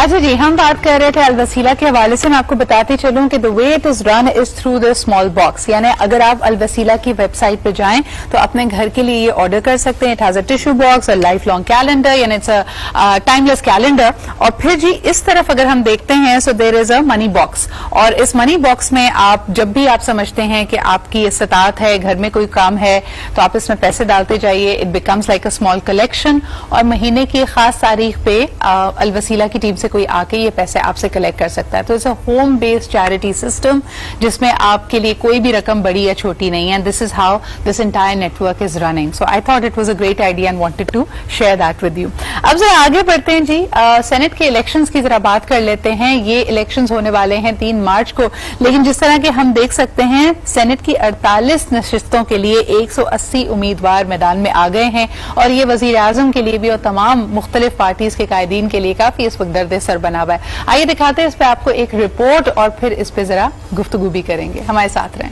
अच्छा जी, हम बात कर रहे थे अलवसीला के हवाले से। मैं आपको बताती चलूं कि the way it is run is through the small box, यानी अगर आप अलवसीला की वेबसाइट पे जाएं तो अपने घर के लिए ये ऑर्डर कर सकते हैं। It has a tissue box, a lifelong calendar, यानी इट्स अ टाइमलेस कैलेंडर। और फिर जी इस तरफ अगर हम देखते हैं so there is a money box, और इस मनी बॉक्स में आप जब भी आप समझते हैं कि आपकी इस्तात है, घर में कोई काम है, तो आप इसमें पैसे डालते जाइए। It becomes like a small collection, और महीने की खास तारीख पे अलवसीला की टीम से कोई आके ये पैसे आपसे कलेक्ट कर सकता है। तो it's a home based charity system जिसमें आपके लिए कोई भी रकम बड़ी या छोटी नहीं है। This is how this entire network is running. So I thought it was a great idea and wanted to share that with you. अब जरा आगे बढ़ते हैं जी, सेनेट के इलेक्शंस की जरा बात कर लेते हैं। ये इलेक्शंस होने वाले हैं 3 मार्च को, लेकिन जिस तरह के हम देख सकते हैं सेनेट की 48 नशिस्तों के लिए 180 उम्मीदवार मैदान में आ गए हैं, और ये वजीर आजम के लिए भी और तमाम मुख्तलिफ पार्टीज के कायदीन के लिए काफी इस वक्त दर्द सर बना हुआ है। आइए दिखाते हैं इस पे आपको एक रिपोर्ट, और फिर इस पे जरा गुफ्तगू भी करेंगे। हमारे साथ रहें।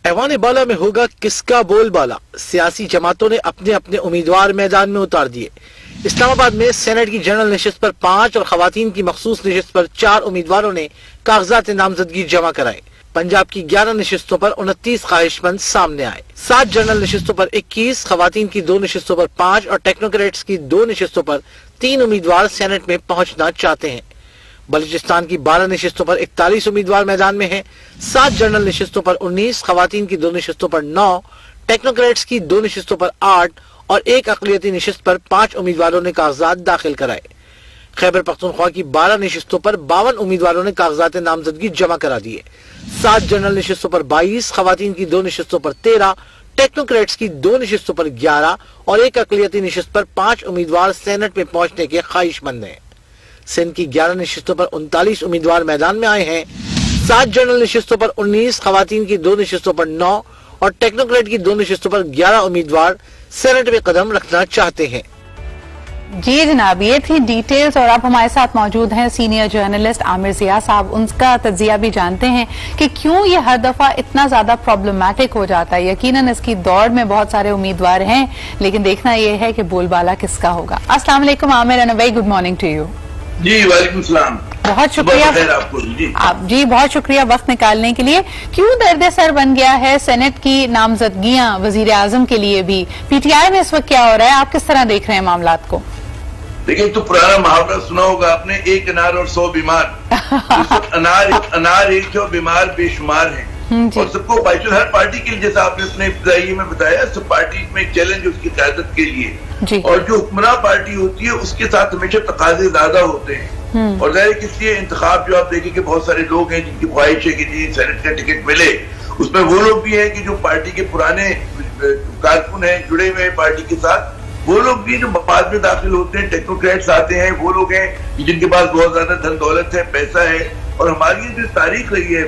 ऐवान बाला में होगा किसका बोलबाला, सियासी जमातों ने अपने अपने उम्मीदवार मैदान में उतार दिए। इस्लामाबाद में सेनेट की जनरल नशिस्त पर 5 और खवातीन की मखसूस नशिस्त पर 4 उम्मीदवारों ने कागजात नामजदगी जमा कराए। पंजाब की 11 नशिस्तों पर 29 ख्वाहिशमंद सामने आए। 7 जनरल नशिस्तों पर 21, खवातीन की 2 नशिस्तों पर 5 और टेक्नोक्रेट्स की 2 नशिस्तों पर 3 उम्मीदवार सेनेट में पहुंचना चाहते हैं। बलूचिस्तान की 12 नशिस्तों पर 41 उम्मीदवार मैदान में हैं। 7 जनरल नशिस्तों पर 19, खवातीन की 2 नशिस्तों पर 9, टेक्नोक्रेट्स की 2 नशिस्तों पर 8 और एक अक़लियती नशिस्त पर 5 उम्मीदवारों ने कागजात दाखिल कराए। खैबर पख्तूनख्वा की 12 नशिस्तों पर 52 उम्मीदवारों ने कागजात नामजदगी जमा करा दिए। 7 जनरल नशिस्तों पर 22, खवातीन की 2 नशिस्तों पर 13, टेक्नोक्रेट्स की 2 नशिस्तों पर 11 और एक अक़लियती नशिस्त पर 5 उम्मीदवार सेनेट में पहुंचने के ख्वाहिशमंद हैं। सिंध की 11 नशिस्तों पर 39 उम्मीदवार मैदान में आए हैं। 7 जनरल नशिस्तों पर 19, खवातीन की 2 नशिस्तों पर 9 और टेक्नोक्रेट की 2 नशिस्तों पर 11 उम्मीदवार सेनेट में कदम रखना चाहते हैं। जी जनाब, ये थी डिटेल्स, और अब हमारे साथ मौजूद हैं सीनियर जर्नलिस्ट आमिर जिया साहब। उनका तज्जिया भी जानते हैं कि क्यों ये हर दफा इतना ज्यादा प्रॉब्लमैटिक हो जाता है। यकीनन इसकी दौड़ में बहुत सारे उम्मीदवार हैं, लेकिन देखना यह है कि बोलबाला किसका होगा। अस्सलाम वालेकुम Aamir, and a very good morning to you. जी वालेकुम सलाम, बहुत शुक्रिया आपको। जी बहुत शुक्रिया वक्त निकालने के लिए। क्यों दर्द सर बन गया है सेनेट की नामजदगियां वजीर आजम के लिए भी? पीटीआई में इस वक्त क्या हो रहा है, आप किस तरह देख रहे हैं मामलात को? देखिए, तो पुराना मुहावरा सुना होगा आपने, 1 अनार और 100 बीमार। अनार एक है और बीमार बेशुमार है, और सबको बाइचुल हर पार्टी के लिए, जैसा आपने अपने इब्तिदाई में बताया, सब पार्टी में एक चैलेंज उसकी क़यादत के लिए, और जो हुक्मरान पार्टी होती है उसके साथ हमेशा तकाजे ज्यादा होते हैं। और जाहिर इसलिए इंतखाब जो आप देखें कि बहुत सारे लोग हैं जिनकी ख्वाहिश है कि जी सेनेट का टिकट मिले, उसमें वो लोग भी हैं कि जो पार्टी के पुराने कारकुन हैं, जुड़े हुए हैं पार्टी के साथ, वो लोग भी जो बाद में दाखिल होते हैं, टेक्नोक्रेट्स आते हैं, वो लोग हैं जिनके पास बहुत ज्यादा धन दौलत है, पैसा है। और हमारी जो तारीख रही है,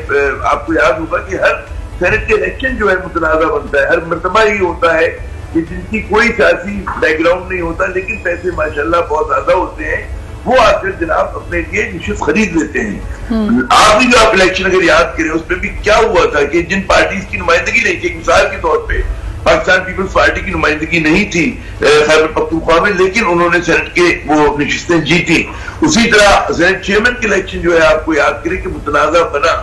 आपको याद होगा कि हर सेनेट के इलेक्शन जो है मुतनाज़ा बनता है, हर मरतबा ये होता है कि जिनकी कोई सियासी बैकग्राउंड नहीं होता लेकिन पैसे माशाल्लाह बहुत ज्यादा होते हैं, वो आकर जनाब अपने लिए निश्चित खरीद लेते हैं। आखिरी जो आप इलेक्शन अगर याद करें, उसमें भी क्या हुआ था कि जिन पार्टीज की नुमाइंदगी नहीं थी, मिसाल के तौर पे पाकिस्तान पीपल्स पार्टी की नुमाइंदगी नहीं थी खैबर पख्तूनख्वा में, लेकिन उन्होंने सेनेट के वो नशिस्तें जीती। उसी तरह सेनेट चेयरमैन के इलेक्शन जो है आपको याद करें कि मुतनाज़ा बना,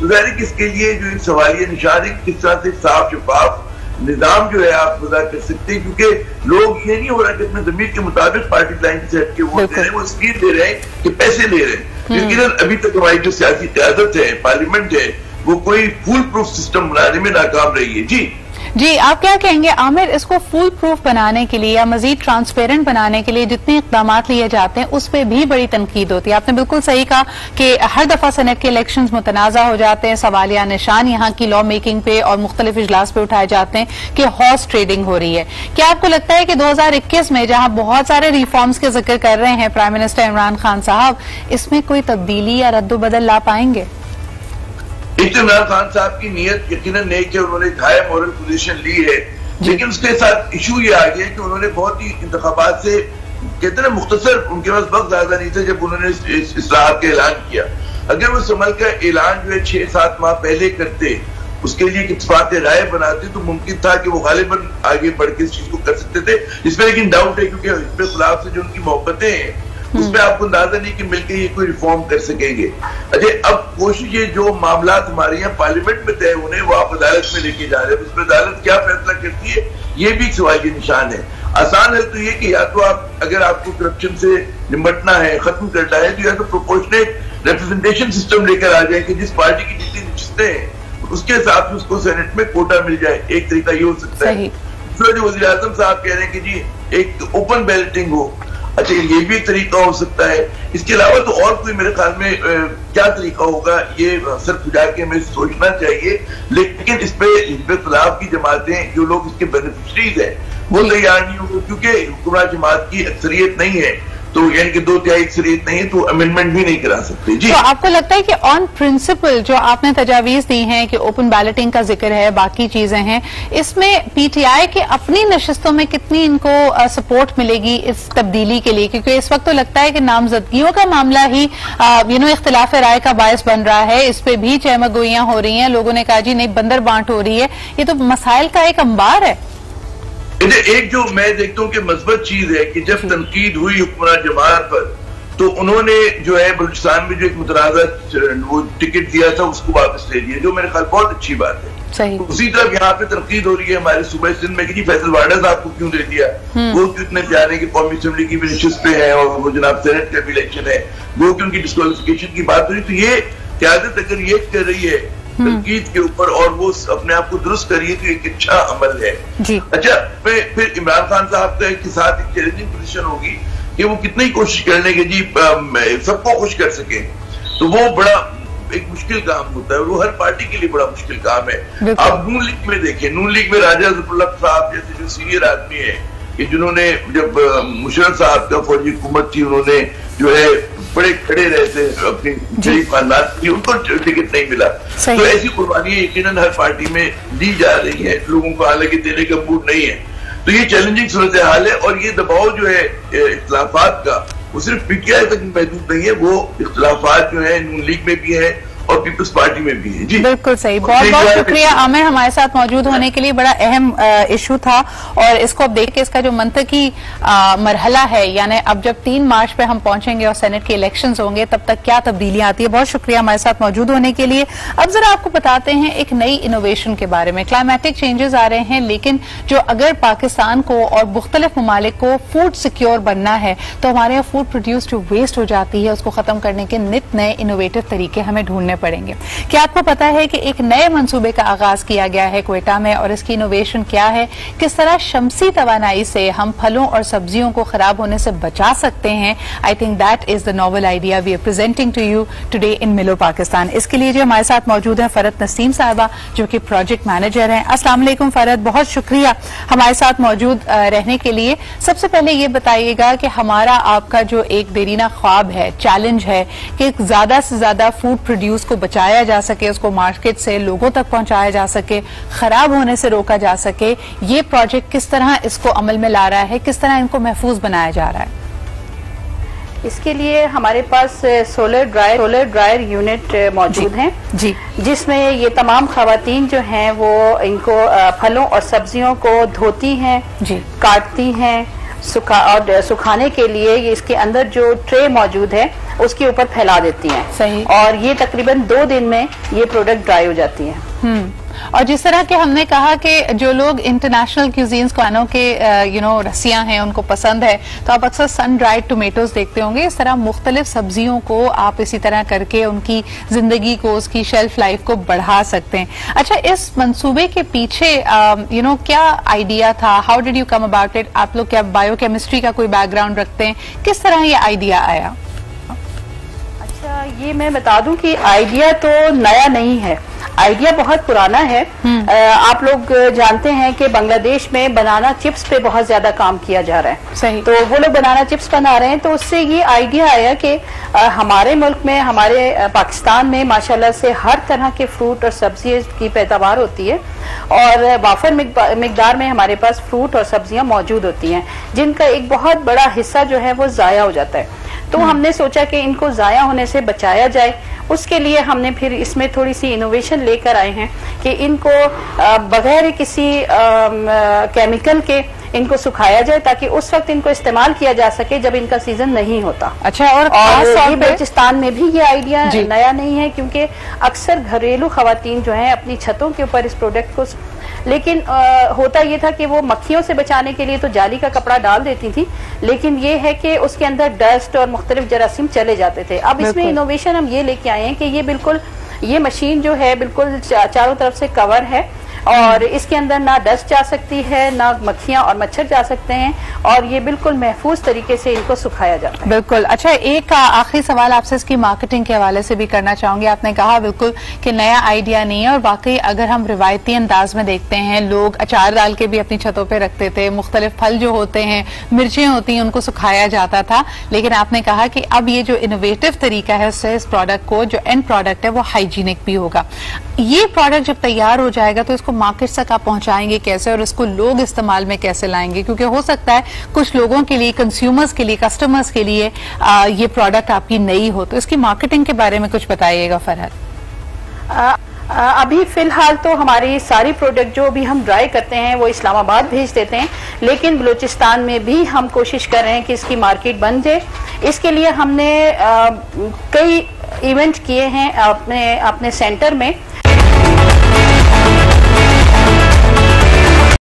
तो जाहिर किसके लिए जो एक सवालिया निशान है किस तरह से साफ शफाफ निजाम जो है आप अदा कर सकते हैं, क्योंकि लोग ये नहीं हो रहा कि अपने जमीर के मुताबिक पार्टी लाइन से हट के वोट दे रहे हैं, वो स्पीड दे रहे हैं कि पैसे ले रहे हैं। लेकिन अभी तक हमारी जो सियासी क़यादत है, पार्लियामेंट है, वो कोई फुल प्रूफ सिस्टम बनाने में नाकाम रही है। जी आप क्या कहेंगे आमिर, इसको फुल प्रूफ बनाने के लिए या मजीद ट्रांसपेरेंट बनाने के लिए जितने इकदाम लिए जाते हैं उस पर भी बड़ी तनकीद होती है। आपने बिल्कुल सही कहा कि हर दफा सेनेट के इलेक्शंस मुतनाज़ा हो जाते हैं, सवालिया निशान यहाँ की लॉ मेकिंग पे और मुख्तलिफ इजलास पे उठाए जाते हैं कि हॉर्स ट्रेडिंग हो रही है। क्या आपको लगता है कि 2021 में जहाँ बहुत सारे रिफॉर्म्स के जिक्र कर रहे हैं प्राइम मिनिस्टर इमरान खान साहब, इसमें कोई तब्दीली या रद्द-ओ-बदल ला पाएंगे? इमरान खान साहब की नीयत यकीनन नेक है, उन्होंने एक हाई मॉरल पोजीशन ली है, लेकिन उसके साथ इशू ये आ गया कि उन्होंने बहुत ही इंतखाबात से कहते हैं मुख्तसर, उनके पास वक्त ज्यादा नहीं था जब उन्होंने इस इस्लाहात का ऐलान किया। अगर वो इस अमल का ऐलान जो है 6-7 माह पहले करते, उसके लिए इत्तेफाक राय बनाते, तो मुमकिन था कि वो गालिबन आगे बढ़ के इस चीज को कर सकते थे। इसमें लेकिन डाउट है, क्योंकि इसमें खुलाफ से जो उनकी मोहब्बतें हैं उसमें आपको अंदाजा नहीं कि मिलकर ये कोई रिफॉर्म कर सकेंगे। अच्छा, अब कोशिश ये जो मामला हमारे यहाँ पार्लियामेंट में तय होने वो आप अदालत में लेके जा रहे हैं, उसमें अदालत क्या फैसला करती है ये भी एक सवाल के निशान है। आसान है तो ये कि या तो आप, अगर आपको करप्शन से निपटना है, खत्म करना है, तो या तो प्रोपोर्शनेट रिप्रेजेंटेशन सिस्टम लेकर आ जाए कि जिस पार्टी की जितनी नशिस्तें हैं उसके हिसाब से उसको सेनेट में कोटा मिल जाए। एक तरीका ये हो सकता है। दूसरा, जो वज़ीर आज़म साहब कह रहे हैं कि जी एक ओपन बैलेटिंग हो, अच्छा ये भी एक तरीका हो सकता है। इसके अलावा तो और कोई मेरे ख्याल में क्या तरीका होगा ये सर गुजार के हमें सोचना चाहिए। लेकिन इस पे इख्तिलाफ की जमातें, जो लोग इसके बेनिफिशरीज हैं, वो तैयार नहीं होंगे, क्योंकि हुक्मरान जमात की अक्सरियत नहीं है, तो यानी कि 2/3 अक्सरियत नहीं है, तो अमेंडमेंट भी नहीं करा सकते। जी, तो आपको लगता है कि ऑन प्रिंसिपल जो आपने तजावीज दी हैं कि ओपन बैलेटिंग का जिक्र है, बाकी चीजें हैं, इसमें पीटीआई के अपनी नशिस्तों में कितनी इनको सपोर्ट मिलेगी इस तब्दीली के लिए? क्योंकि इस वक्त तो लगता है कि नामजदगियों का मामला ही इख्तिलाफ राय का बायस बन रहा है, इस पे भी चहमगोइयां हो रही हैं, लोगों ने कहा जी नहीं बंदर बांट हो रही है, ये तो मसाइल का एक अंबार है। एक जो मैं देखता हूँ कि मस्बत चीज है कि जब तनकीद हुई हुक्मरान जमात पर, तो उन्होंने जो है बलूचिस्तान में जो एक मुतराजा वो टिकट दिया था उसको वापस ले लिया, जो मेरे ख्याल बहुत अच्छी बात है। सही। उसी तरफ यहाँ पे तनकीद हो रही है हमारे सूबे सिंध में कि जी फैसल वाडा साहब को क्यों दे दिया, वो क्यों इतने प्यारे कि कौमी असेंबली की भी नशिस्त पे है और वो जनाब सेनेट का भी इलेक्शन है, वो क्यों उनकी डिस्क्वालिफिकेशन की बात हुई। तो ये क्यादत अगर ये कर रही है तनकीद के ऊपर और वो अपने आप को दुरुस्त करिए तो एक अच्छा अमल है। जी। अच्छा, फिर इमरान खान साहब के साथ एक चैलेंजिंग पोजीशन होगी कि वो कितनी कोशिश कर लेंगे जी सबको खुश कर सके, तो वो बड़ा एक मुश्किल काम होता है, वो हर पार्टी के लिए बड़ा मुश्किल काम है। आप नून लीग में देखिए, नून लीग में राजा ज़फ़रुल्लाह साहब जैसे जो सीनियर आदमी है कि जिन्होंने जब मुशर्रफ साहब का फौजी हुकूमत थी, उन्होंने जो है बड़े खड़े रहते अपनी गरीब खानदान की, उनको टिकट नहीं मिला। तो ऐसी कुर्बानियां यकीनन हर पार्टी में दी जा रही है, लोगों को हालांकि देने का मूड नहीं है। तो ये चैलेंजिंग सूरत हाल है और ये दबाव जो है इख्तिलाफात का वो सिर्फ पीटीआई तक महदूद नहीं है, वो इख्तिलाफात जो है नून लीग में भी है और पीपल्स पार्टी में भी है। जी बिल्कुल सही, बहुत बहुत शुक्रिया आमिर हमारे साथ मौजूद होने के लिए। बड़ा अहम इशू था और इसको अब देख के इसका जो मंतकी मरहला है, यानी अब जब 3 मार्च पे हम पहुंचेंगे और सेनेट के इलेक्शंस होंगे तब तक क्या तब्दीलियां आती है। बहुत शुक्रिया हमारे साथ मौजूद होने के लिए। अब जरा आपको बताते हैं एक नई इनोवेशन के बारे में। क्लाइमेटिक चेंजेस आ रहे हैं, लेकिन जो अगर पाकिस्तान को और मुख्तलिफ ममालिक को फूड सिक्योर बनना है तो हमारे यहाँ फूड प्रोड्यूस जो वेस्ट हो जाती है उसको खत्म करने के नित नए इनोवेटिव तरीके हमें ढूंढने पड़ेंगे। क्या आपको पता है कि एक नए मंसूबे का आगाज किया गया है क्वेटा में और इसकी इनोवेशन क्या है? किस तरह शमसी तवानाई से हम फलों और सब्जियों को खराब होने से बचा सकते हैं? I think that is the novel idea we are presenting to you today in मिलो पाकिस्तान। इसके लिए जो हमारे साथ मौजूद है फरहत नसीम साहिबा, जो कि प्रोजेक्ट मैनेजर हैं। अस्सलाम वालेकुम फरहत, बहुत शुक्रिया हमारे साथ मौजूद रहने के लिए। सबसे पहले ये बताइएगा कि हमारा आपका जो एक देरीना ख्वाब है, चैलेंज है कि ज्यादा से ज्यादा फूड प्रोड्यूस को बचाया जा सके, उसको मार्केट से लोगों तक पहुंचाया जा सके, खराब होने से रोका जा सके, ये प्रोजेक्ट किस तरह इसको अमल में ला रहा है, किस तरह इनको महफूज बनाया जा रहा है? इसके लिए हमारे पास सोलर ड्रायर यूनिट मौजूद हैं जी, जिसमें ये तमाम खवातीन जो हैं वो इनको फलों और सब्जियों को धोती हैं जी, काटती हैं, सुखाने के लिए ये इसके अंदर जो ट्रे मौजूद है उसके ऊपर फैला देती हैं। सही। और ये तकरीबन 2 दिन में ये प्रोडक्ट ड्राई हो जाती है। और जिस तरह के हमने कहा कि जो लोग इंटरनेशनल क्यूजीन्स खानों के रस्सियां हैं उनको पसंद है, तो आप अक्सर सन ड्राइड टोमेटोज देखते होंगे। इस तरह मुख्तलिफ सब्जियों को आप इसी तरह करके उनकी जिंदगी को, उसकी शेल्फ लाइफ को बढ़ा सकते हैं। अच्छा, इस मंसूबे के पीछे क्या आइडिया था? How did you come about it? आप लोग क्या बायोकेमिस्ट्री का कोई बैकग्राउंड रखते हैं? किस तरह ये आइडिया आया? अच्छा, ये मैं बता दूं कि आइडिया तो नया नहीं है, आइडिया बहुत पुराना है। आप लोग जानते हैं कि बांग्लादेश में बनाना चिप्स पे बहुत ज्यादा काम किया जा रहा है। सही। तो वो लोग बनाना चिप्स बना रहे हैं, तो उससे ये आइडिया आया कि हमारे मुल्क में, हमारे पाकिस्तान में माशाल्लाह से हर तरह के फ्रूट और सब्जी की पैदावार होती है और वाफर मिकदार में हमारे पास फ्रूट और सब्जियां मौजूद होती हैं, जिनका एक बहुत बड़ा हिस्सा जो है वो जाया हो जाता है। तो हमने सोचा कि इनको जाया होने से बचाया जाए उसके लिए हमने फिर इसमें थोड़ी सी इनोवेशन लेकर आए हैं कि इनको बगैर किसी केमिकल के इनको सुखाया जाए ताकि उस वक्त इनको इस्तेमाल किया जा सके जब इनका सीजन नहीं होता। अच्छा, और ये बलूचिस्तान में भी ये आइडिया नया नहीं है, क्योंकि अक्सर घरेलू खवातीन जो हैं अपनी छतों के ऊपर इस प्रोडक्ट को, लेकिन होता ये था कि वो मक्खियों से बचाने के लिए तो जाली का कपड़ा डाल देती थी, लेकिन ये है कि उसके अंदर डस्ट और मुख्तलिफ जरासीम चले जाते थे। अब इसमें इनोवेशन हम ये लेके आए हैं कि ये बिल्कुल, ये मशीन जो है बिल्कुल चारों तरफ से कवर है और इसके अंदर ना डस्ट जा सकती है, ना मक्खियां और मच्छर जा सकते हैं, और ये बिल्कुल महफूज तरीके से इनको सुखाया जाता है। बिल्कुल। अच्छा, एक आखिरी सवाल आपसे इसकी मार्केटिंग के हवाले से भी करना चाहूंगी। आपने कहा बिल्कुल कि नया आइडिया नहीं है, और वाकई अगर हम रिवायती अंदाज में देखते हैं, लोग अचार डाल के भी अपनी छतों पर रखते थे, मुख्तलिफ फल जो होते हैं, मिर्चें होती हैं, उनको सुखाया जाता था, लेकिन आपने कहा कि अब ये जो इनोवेटिव तरीका है उससे इस प्रोडक्ट को, जो एंड प्रोडक्ट है, वो हाइजीनिक भी होगा। ये प्रोडक्ट जब तैयार हो जाएगा तो इसको मार्केट तक आप पहुंचाएंगे कैसे, और इसको लोग इस्तेमाल में कैसे लाएंगे? क्योंकि हो सकता है कुछ लोगों के लिए, कंज्यूमर्स के लिए, कस्टमर्स के लिए ये प्रोडक्ट आपकी नई हो, तो इसकी मार्केटिंग के बारे में कुछ बताइएगा फरहत। अभी फिलहाल तो हमारी सारी प्रोडक्ट जो भी हम ड्राई करते हैं वो इस्लामाबाद भेज देते हैं, लेकिन बलूचिस्तान में भी हम कोशिश कर रहे हैं कि इसकी मार्केट बन जाए। इसके लिए हमने कई इवेंट किए हैं अपने सेंटर में,